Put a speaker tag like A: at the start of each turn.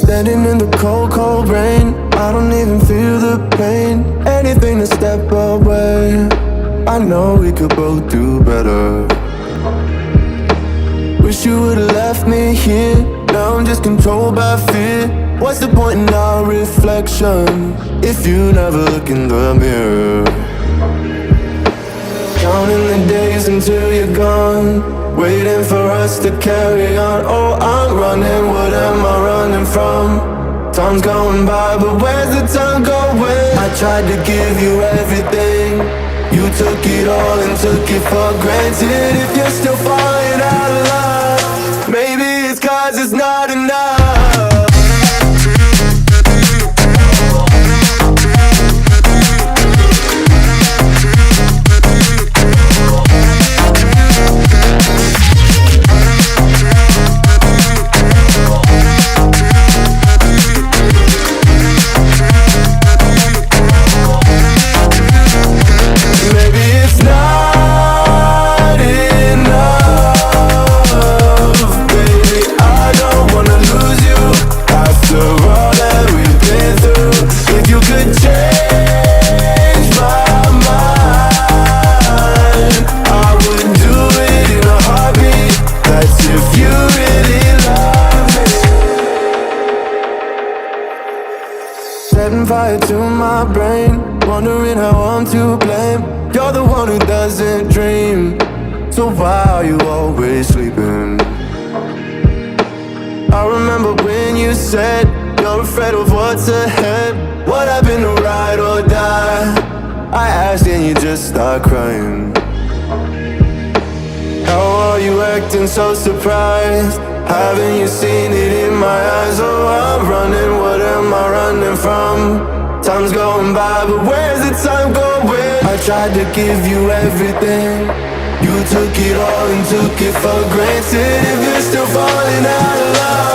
A: Standing in the cold, cold rain, I don't even feel the pain. Anything to step away, I know we could both do better. Wish you would've left me here. Now I'm just controlled by fear. What's the point in our reflection if you never look in the mirror? Counting the days until you're gone, waiting for us to carry on. Oh, I'm running, what am I running from? Time's going by, but where's the time going? I tried to give you everything, you took it all and took it for granted. If you're still falling out of love, maybe it's 'cause it's not enough. Setting fire to my brain, wondering how I'm to blame. You're the one who doesn't dream, so why are you always sleeping? I remember when you said you're afraid of what's ahead. What happened to ride or die? I asked and you just start crying. How are you acting so surprised? Haven't you seen it in my eyes? Oh, I'm running, what am I running from? Time's going by, but where's the time going? I tried to give you everything, you took it all and took it for granted. If you're still falling out of love,